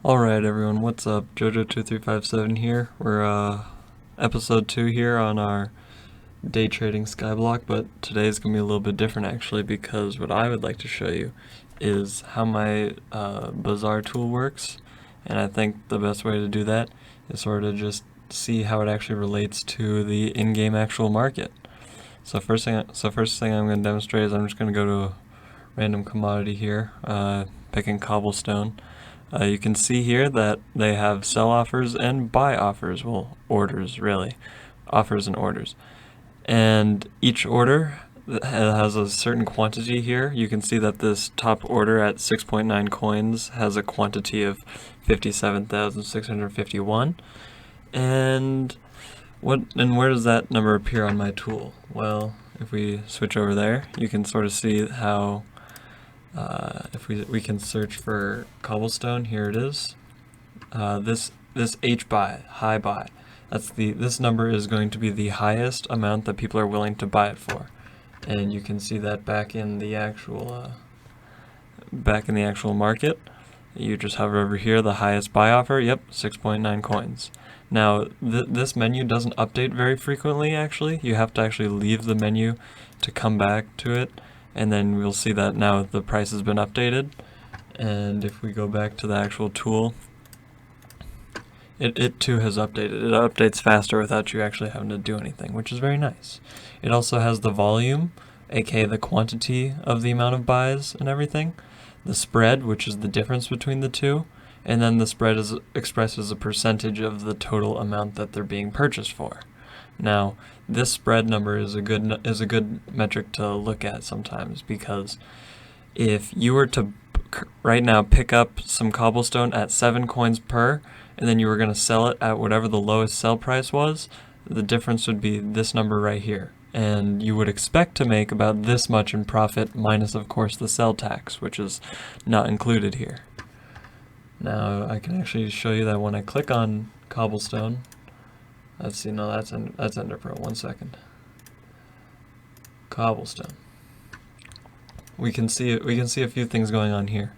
Alright everyone, what's up? Jojo2357 here. We're episode 2 here on our day trading Skyblock, but today's gonna be a little bit different actually, because what I would like to show you is how my bazaar tool works, and I think the best way to do that is sort of just see how it actually relates to the in-game actual market. So first thing I'm going to demonstrate is I'm just going to go to a random commodity here, picking cobblestone. You can see here that they have sell offers and buy offers, well, orders really, offers and orders. And each order has a certain quantity here. You can see that this top order at 6.9 coins has a quantity of 57,651. And where does that number appear on my tool? Well, if we switch over there, you can sort of see how if we can search for cobblestone. Here it is. This H buy, high buy. This number is going to be the highest amount that people are willing to buy it for, and you can see that back in the actual market. You just hover over here, the highest buy offer. Yep, 6.9 coins. Now this menu doesn't update very frequently. Actually, you have to actually leave the menu to come back to it, and then we'll see that now the price has been updated. And if we go back to the actual tool, it too has updated. It updates faster without you actually having to do anything, which is very nice. It also has the volume, aka the quantity of the amount of buys and everything, the spread, which is the difference between the two, and then the spread is expressed as a percentage of the total amount that they're being purchased for. Now, this spread number is a good metric to look at sometimes, because if you were to right now pick up some cobblestone at 7 coins per, and then you were going to sell it at whatever the lowest sell price was, the difference would be this number right here. And you would expect to make about this much in profit, minus of course the sell tax, which is not included here. Now I can actually show you that when I click on cobblestone, let's see, no, that's Ender Pro. 1 second. Cobblestone. We can see a few things going on here.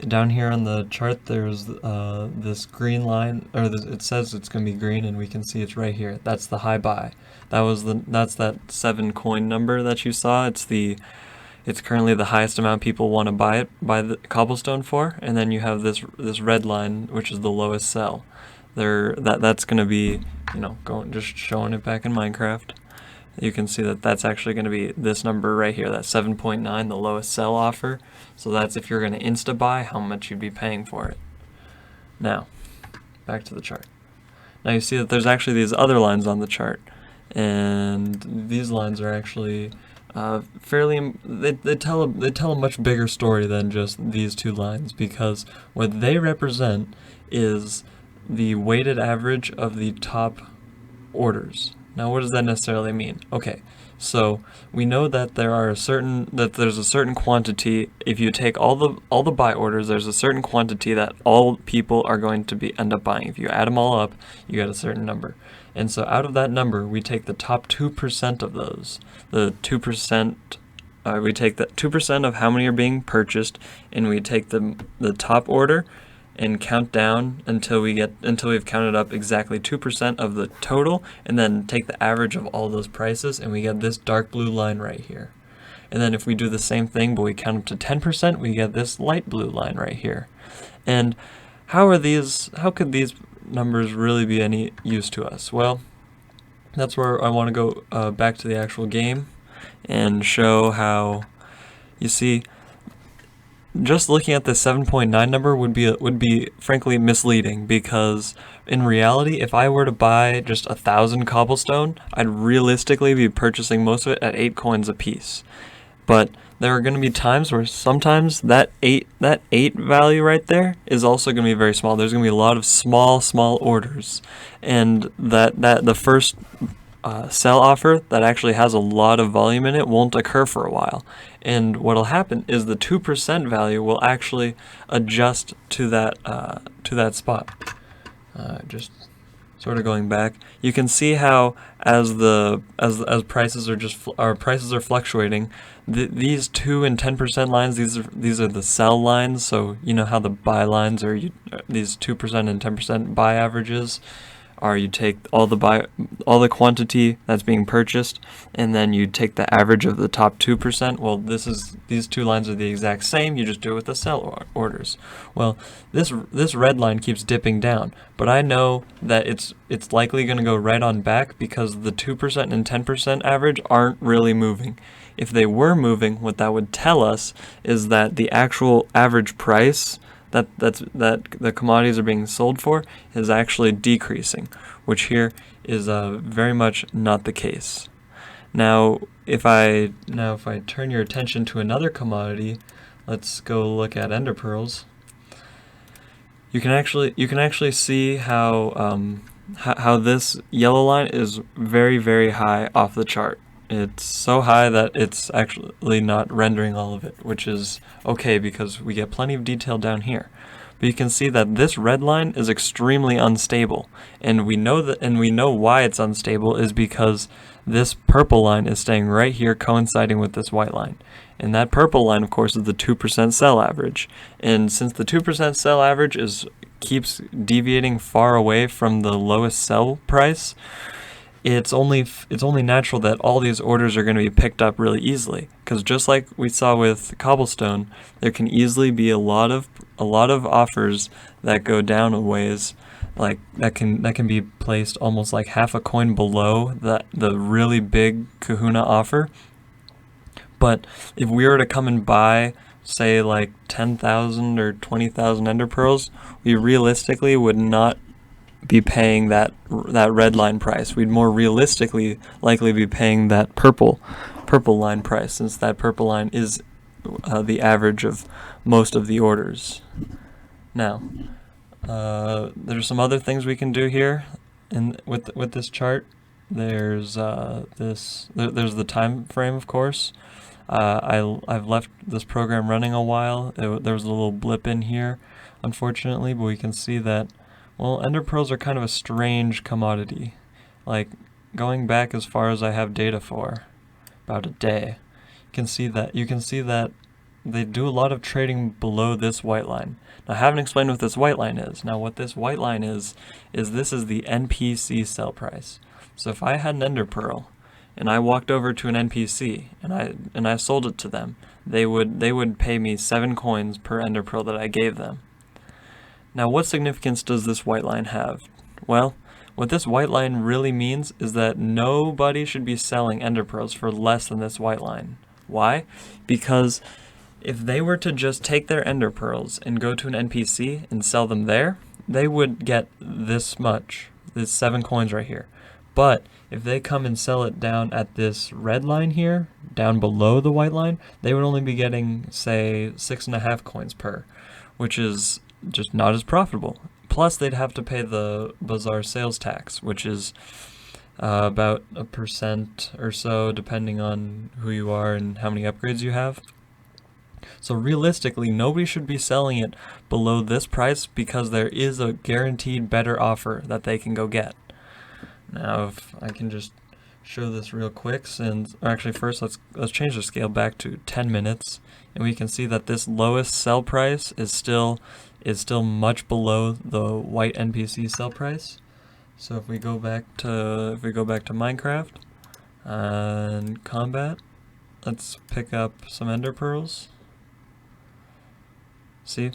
Down here on the chart, there's this green line, it says it's going to be green, and we can see it's right here. That's the high buy. That's that 7 coin number that you saw. It's currently the highest amount people want to buy the cobblestone for, and then you have this red line, which is the lowest sell. That's going to be, just showing it back in Minecraft. You can see that that's actually going to be this number right here, that 7.9, the lowest sell offer. So that's if you're going to insta buy, how much you'd be paying for it. Now, back to the chart. Now you see that there's actually these other lines on the chart, and these lines are actually they tell a much bigger story than just these two lines, because what they represent is the weighted average of the top orders. Now, what does that necessarily mean? Okay, so we know that there's a certain quantity. If you take all the buy orders, there's a certain quantity that all people are going to end up buying. If you add them all up, you get a certain number. And so out of that number, we take the top 2% of those. The 2%, we take that 2% of how many are being purchased, and we take the top order and count down until we've counted up exactly 2% of the total, and then take the average of all those prices, and we get this dark blue line right here. And then if we do the same thing, but we count up to 10%, we get this light blue line right here. And how could these numbers really be any use to us? Well, that's where I want to go back to the actual game and show how, you see, just looking at the 7.9 number would be frankly misleading, because in reality, if I were to buy just 1,000 cobblestone, I'd realistically be purchasing most of it at 8 coins a piece. But there are going to be times where sometimes that 8 value right there is also going to be very small. There's going to be a lot of small orders, and that the first sell offer that actually has a lot of volume in it won't occur for a while. And what'll happen is the 2% value will actually adjust to that spot. Just sort of going back, you can see how as prices are prices are fluctuating, these 2 and 10% lines, these are the sell lines. So you know how the buy lines are these 2% and 10% buy averages are, you take all the quantity that's being purchased, and then you take the average of the top 2%. Well, these two lines are the exact same. You just do it with the sell orders. Well, this red line keeps dipping down, but I know that it's likely going to go right on back because the 2% and 10% average aren't really moving. If they were moving, what that would tell us is that the actual average price that the commodities are being sold for is actually decreasing, which here is very much not the case. Now, if I turn your attention to another commodity, let's go look at ender pearls. You can actually see how this yellow line is very, very high off the chart. It's so high that it's actually not rendering all of it, which is okay because we get plenty of detail down here. But you can see that this red line is extremely unstable, and we know why it's unstable is because this purple line is staying right here coinciding with this white line. And that purple line, of course, is the 2% sell average. And since the 2% sell average keeps deviating far away from the lowest sell price, it's only natural that all these orders are going to be picked up really easily, because just like we saw with cobblestone, there can easily be a lot of offers that go down a ways, like that can be placed almost like half a coin below the really big kahuna offer. But if we were to come and buy, say, like 10,000 or 20,000 ender pearls, we realistically would not be paying that red line price. We'd more realistically likely be paying that purple line price, since that purple line is the average of most of the orders. Now, there's some other things we can do here with this chart. There's there's the time frame, of course. I've left this program running a while. There was a little blip in here, unfortunately, but we can see that, well, ender pearls are kind of a strange commodity. Like, going back as far as I have data for, about a day, you can see that they do a lot of trading below this white line. Now, I haven't explained what this white line is. Now, what this white line is this is the NPC sell price. So if I had an ender pearl and I walked over to an NPC and I sold it to them, they would pay me 7 coins per ender pearl that I gave them. Now, what significance does this white line have? Well, what this white line really means is that nobody should be selling ender pearls for less than this white line. Why? Because if they were to just take their ender pearls and go to an NPC and sell them there, they would get this much, this 7 coins right here. But if they come and sell it down at this red line here, down below the white line, they would only be getting, say, 6.5 coins per, which is just not as profitable. Plus, they'd have to pay the bazaar sales tax, which is about 1% or so, depending on who you are and how many upgrades you have. So realistically, nobody should be selling it below this price because there is a guaranteed better offer that they can go get. Now, if I can just show this real quick, actually first let's change the scale back to 10 minutes, and we can see that this lowest sell price is still much below the white NPC sell price. So if we go back to Minecraft and combat, let's pick up some ender pearls. See?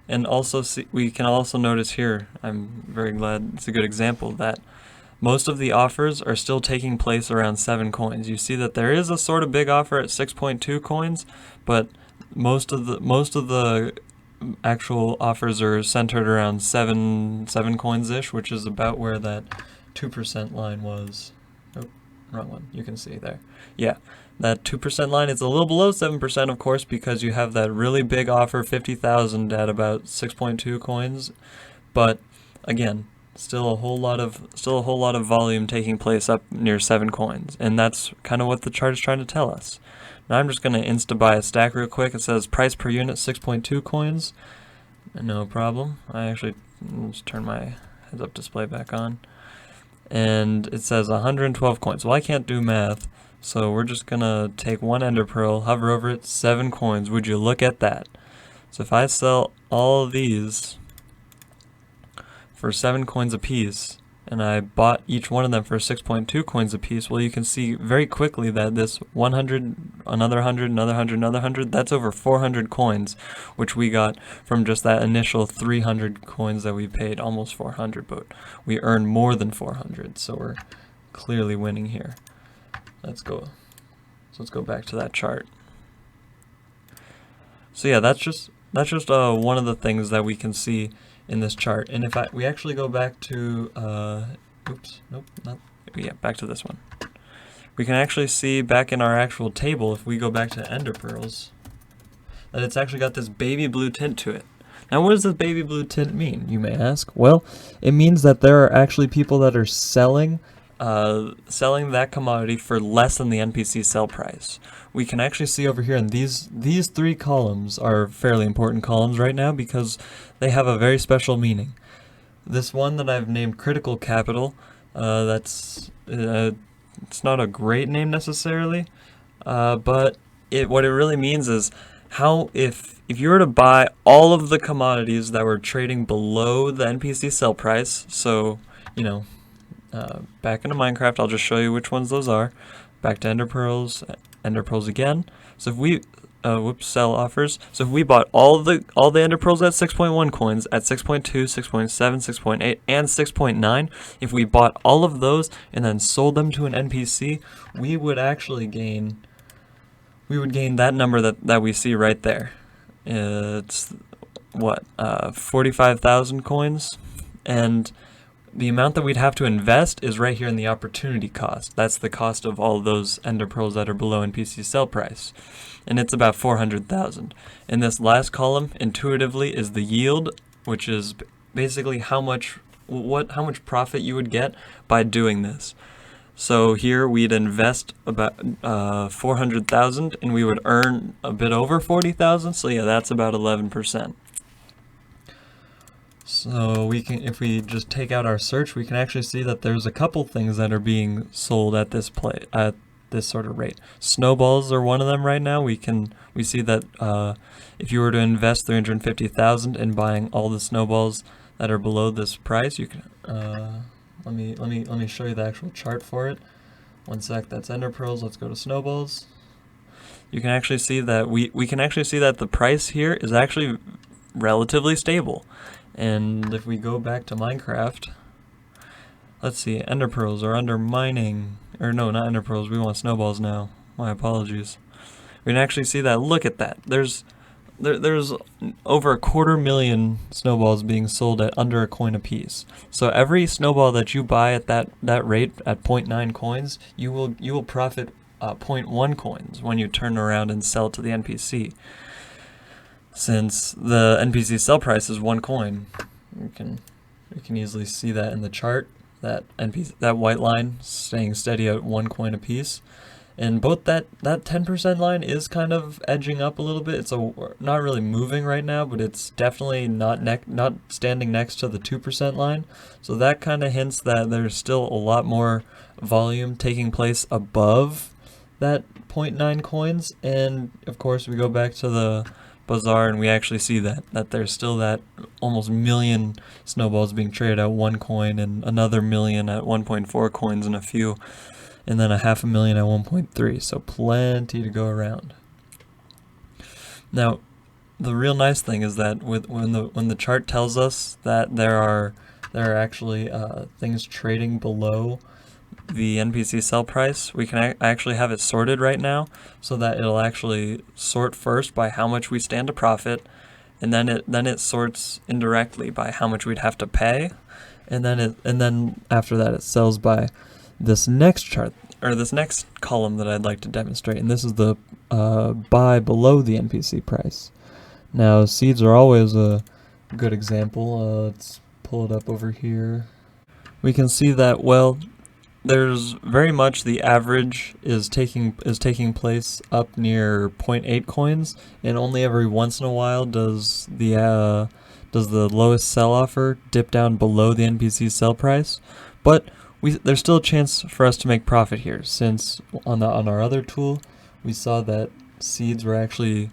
And also we can also notice here, I'm very glad it's a good example, that most of the offers are still taking place around 7 coins. You see that there is a sort of big offer at 6.2 coins, but most of the actual offers are centered around 7 coins-ish, which is about where that 2% line was. Oh, wrong one. You can see there. Yeah, that 2% line is a little below 7%, of course, because you have that really big offer, 50,000 at about 6.2 coins. But again, still a whole lot of volume taking place up near 7 coins, and that's kind of what the chart is trying to tell us. Now I'm just going to insta-buy a stack real quick. It says price per unit 6.2 coins. No problem. Let's turn my heads up display back on. And it says 112 coins. Well, I can't do math, so we're just gonna take one ender pearl, hover over it, 7 coins. Would you look at that? So if I sell all of these for 7 coins a piece, and I bought each one of them for 6.2 coins a piece, well, you can see very quickly that this 100, another 100, another 100, another 100, that's over 400 coins, which we got from just that initial 300 coins that we paid, almost 400, but we earned more than 400, so we're clearly winning here. Let's go back to that chart. So yeah, that's just one of the things that we can see in this chart. And if we actually go back to back to this one, we can actually see back in our actual table, if we go back to ender pearls, that it's actually got this baby blue tint to it. Now, what does this baby blue tint mean, you may ask? Well, it means that there are actually people that are selling that commodity for less than the NPC sell price. We can actually see over here, and these 3 columns are fairly important columns right now because they have a very special meaning. This one that I've named critical capital, it's not a great name necessarily, but what it really means is how if you were to buy all of the commodities that were trading below the NPC sell price, so back into Minecraft, I'll just show you which ones those are. Back to ender pearls again. So if we sell offers. So if we bought all the ender pearls at 6.1 coins, at 6.2, 6.7, 6.8, and 6.9, if we bought all of those and then sold them to an NPC, we would actually gain that number that we see right there. It's what, 45,000 coins, and the amount that we'd have to invest is right here in the opportunity cost. That's the cost of all of those ender pearls that are below NPC sell price. And it's about 400,000. And this last column, intuitively, is the yield, which is basically how much profit you would get by doing this. So here we'd invest about 400,000 and we would earn a bit over 40,000. So yeah, that's about 11%. So if we just take out our search, we can actually see that there's a couple things that are being sold at this sort of rate. Snowballs are one of them right now. We see that if you were to invest 350,000 in buying all the snowballs that are below this price, you can let me show you the actual chart for it. One sec. That's ender pearls. Let's go to snowballs. You can actually see that we can actually see that the price here is actually relatively stable. And if we go back to Minecraft, let's see, ender pearls are under mining, or no, not ender pearls, we want snowballs now. My apologies. We can actually see that. Look at that. There's over 250,000 snowballs being sold at under a coin a piece. So every snowball that you buy at that rate at 0.9 coins, you will profit 0.1 coins when you turn around and sell to the NPC. Since the NPC sell price is 1 coin, you can easily see that in the chart. That white line staying steady at 1 coin a piece, and both that 10% line is kind of edging up a little bit. It's not really moving right now, but it's definitely not standing next to the 2% line. So that kind of hints that there's still a lot more volume taking place above that 0.9 coins. And of course, we go back to the bazaar and we actually see that there's still that almost 1 million snowballs being traded at 1 coin, and another 1 million at 1.4 coins, and a few, and then 500,000 at 1.3. So plenty to go around. Now, the real nice thing is that when the chart tells us that there are actually things trading below the NPC sell price, we can actually have it sorted right now, so that it'll actually sort first by how much we stand to profit, and then it sorts indirectly by how much we'd have to pay, and then after that it sells by this next chart, or this next column that I'd like to demonstrate, and this is the buy below the NPC price. Now, seeds are always a good example. Let's pull it up over here. We can see that, well, there's very much the average is taking place up near 0.8 coins, and only every once in a while does does the lowest sell offer dip down below the NPC sell price, but there's still a chance for us to make profit here, since on our other tool we saw that seeds were actually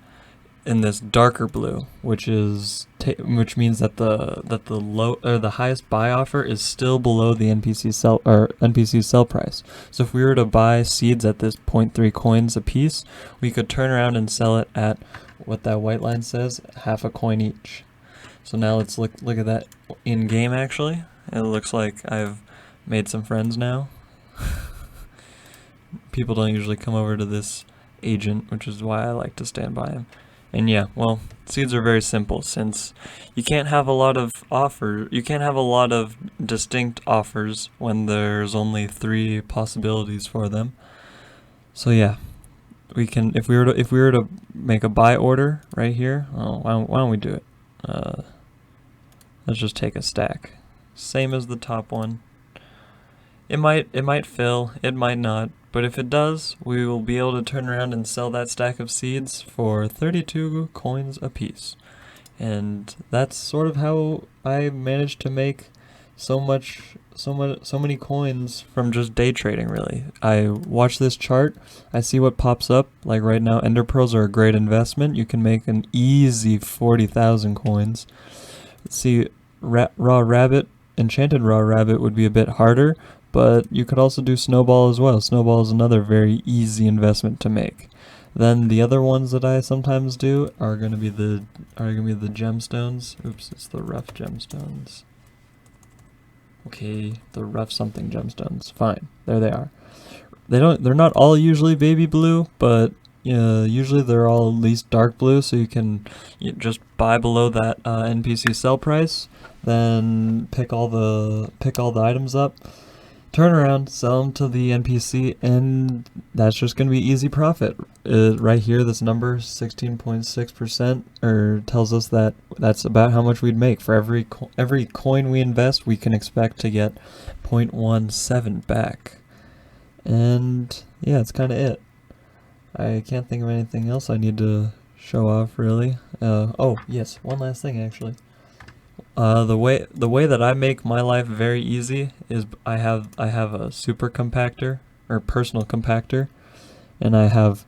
in this darker blue, which means that the highest buy offer is still below the NPC sell price. So if we were to buy seeds at this 0.3 coins a piece, we could turn around and sell it at what that white line says, half a coin each. So now let's look at that in game. Actually, it looks like I've made some friends now. People don't usually come over to this agent, which is why I like to stand by him. And yeah, well, seeds are very simple, since you can't have a lot of distinct offers when there's only 3 possibilities for them. So yeah, we can, if we were to make a buy order right here, why don't we do it? Let's just take a stack, same as the top one. It might fill, it might not. But if it does, we will be able to turn around and sell that stack of seeds for 32 coins a piece. And that's sort of how I managed to make so many coins from just day trading, really. I watch this chart, I see what pops up. Like right now, ender pearls are a great investment. You can make an easy 40,000 coins. Let's see, enchanted raw rabbit would be a bit harder, but you could also do snowball as well. Snowball is another very easy investment to make. Then the other ones that I sometimes do are going to be the gemstones. Oops, it's the rough gemstones. Okay, the rough something gemstones. Fine, there they are. They're not all usually baby blue, but usually they're all at least dark blue, so you can just buy below that NPC sell price, then pick all the items up, turn around, sell them to the NPC, and that's just going to be easy profit. Right here, this number, 16.6%, tells us that that's about how much we'd make. For every coin we invest, we can expect to get 0.17 back. And yeah, that's kind of it. I can't think of anything else I need to show off, really. Oh, yes, one last thing, actually. The way that I make my life very easy is I have a super compactor, or personal compactor, and I have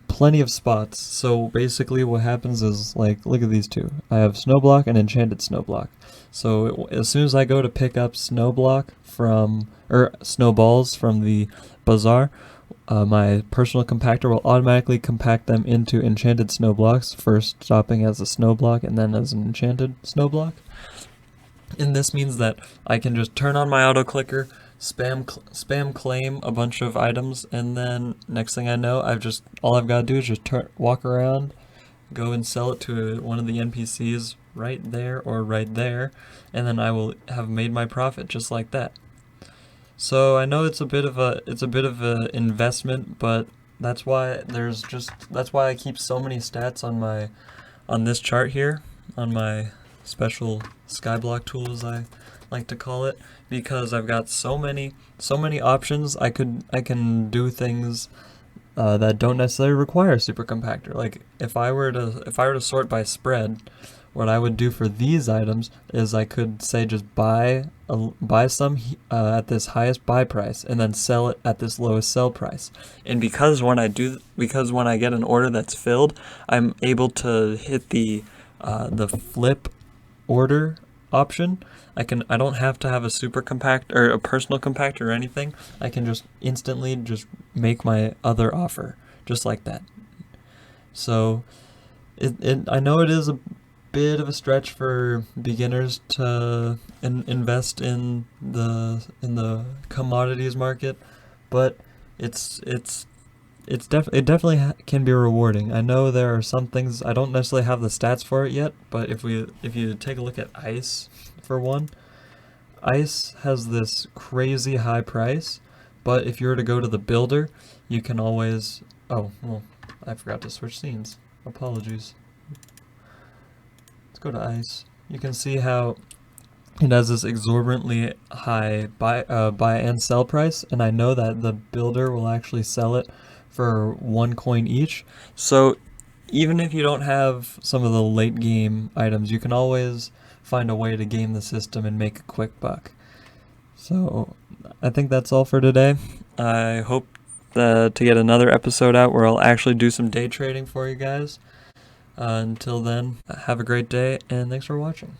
plenty of spots. So basically what happens is, like, look at these two. I have snowblock and enchanted snowblock. So as soon as I go to pick up snowballs from the bazaar, my personal compactor will automatically compact them into enchanted snowblocks, first stopping as a snowblock and then as an enchanted snowblock. And this means that I can just turn on my auto clicker, spam claim a bunch of items, and then next thing I know, all I've got to do is just walk around, go and sell it to one of the NPCs right there or right there, and then I will have made my profit just like that. So I know it's a bit of a investment, but that's why I keep so many stats on this chart here, on my special Skyblock tool, as I like to call it, because I've got so many options. I can do things that don't necessarily require a super compactor. Like if I were to sort by spread, what I would do for these items is I could say just buy some at this highest buy price and then sell it at this lowest sell price. And because when I get an order that's filled, I'm able to hit the flip order option. I don't have to have a super compact or a personal compactor or anything. I can just instantly just make my other offer just like that. So I know it is a bit of a stretch for beginners to invest in the commodities market, but it definitely can be rewarding. I know there are some things I don't necessarily have the stats for it yet, but if you take a look at ice, for one, ice has this crazy high price, but if you were to go to the builder, you can always, oh well, I forgot to switch scenes, apologies. Go to ice. You can see how it has this exorbitantly high buy and sell price, and I know that the builder will actually sell it for 1 coin each. So even if you don't have some of the late game items, you can always find a way to game the system and make a quick buck. So I think that's all for today. I hope to get another episode out where I'll actually do some day trading for you guys. Until then, have a great day, and thanks for watching.